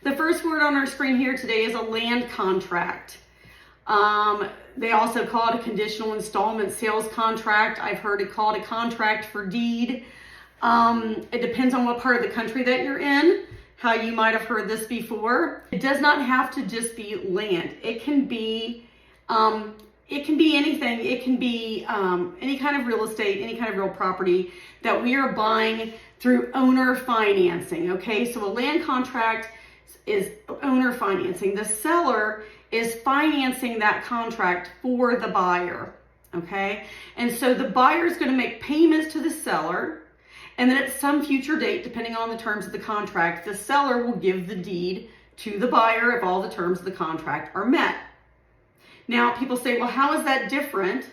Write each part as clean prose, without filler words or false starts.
The first word on our screen here today is a land contract. They also call it a conditional installment sales contract. I've heard it called a contract for deed. It depends on what part of the country that you're in, how you might have heard this before. It does not have to just be land. It can be anything. It can be any kind of real estate, any kind of real property that we are buying through owner financing. Okay, so a land contract is owner financing. The seller is financing that contract for the buyer. Okay, and so the buyer is going to make payments to the seller, and then at some future date, depending on the terms of the contract, the seller will give the deed to the buyer if all the terms of the contract are met. Now, people say, well, how is that different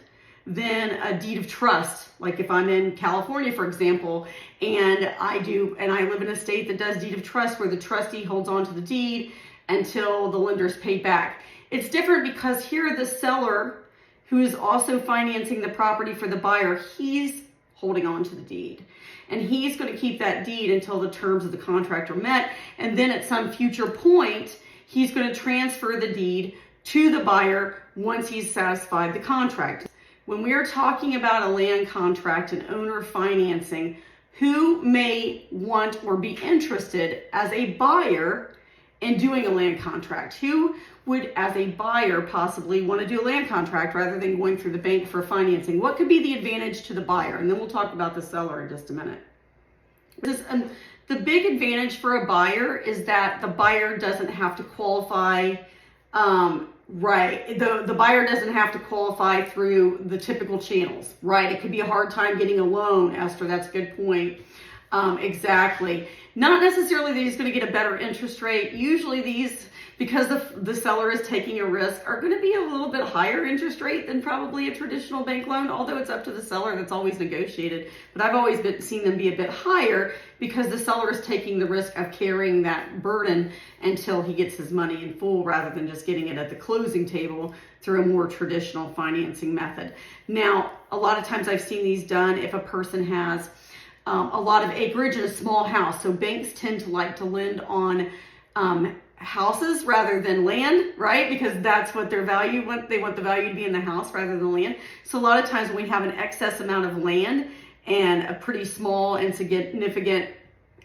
than a deed of trust? Like if I'm in California, for example, and I live in a state that does deed of trust where the trustee holds on to the deed until the lender is paid back. It's different because here the seller, who is also financing the property for the buyer, he's holding on to the deed. And he's going to keep that deed until the terms of the contract are met. And then at some future point, he's going to transfer the deed to the buyer once he's satisfied the contract. When we are talking about a land contract and owner financing, who may want or be interested as a buyer in doing a land contract? Who would, as a buyer, possibly want to do a land contract rather than going through the bank for financing? What could be the advantage to the buyer? And then we'll talk about the seller in just a minute. The big advantage for a buyer is that the buyer doesn't have to qualify. The buyer doesn't have to qualify through the typical channels, right? It could be a hard time getting a loan, Esther. That's a good point. Exactly. Not necessarily that he's going to get a better interest rate. Usually these, because the seller is taking a risk, are going to be a little bit higher interest rate than probably a traditional bank loan, although it's up to the seller. That's always negotiated. But I've always seen them be a bit higher because the seller is taking the risk of carrying that burden until he gets his money in full rather than just getting it at the closing table through a more traditional financing method. Now, a lot of times I've seen these done if a person has a lot of acreage in a small house. So banks tend to like to lend on houses rather than land, right? Because that's what their value want. They want the value to be in the house rather than the land. So a lot of times when we have an excess amount of land and a pretty small insignificant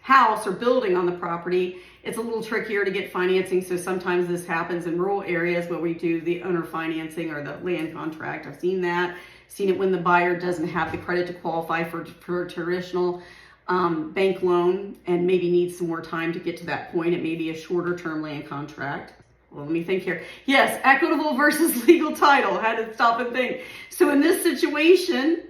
house or building on the property, it's a little trickier to get financing. So sometimes this happens in rural areas where we do the owner financing or the land contract. I've seen that. Seen it when the buyer doesn't have the credit to qualify for a traditional bank loan and maybe needs some more time to get to that point. It may be a shorter term land contract. Well, let me think here. Yes, equitable versus legal title. I had to stop and think. So in this situation,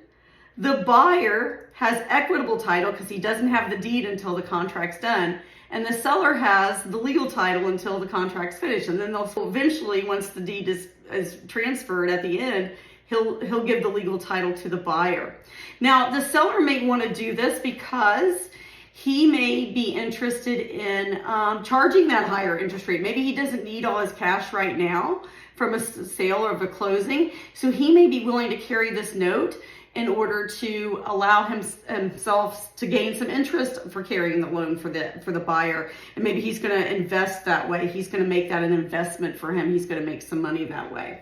the buyer has equitable title because he doesn't have the deed until the contract's done. And the seller has the legal title until the contract's finished. And then they'll eventually, once the deed is transferred at the end, he'll give the legal title to the buyer. Now, the seller may want to do this because he may be interested in charging that higher interest rate. Maybe he doesn't need all his cash right now from a sale or of a closing. So he may be willing to carry this note in order to allow himself to gain some interest for carrying the loan for the buyer. And maybe he's going to invest that way. He's going to make that an investment for him. He's going to make some money that way.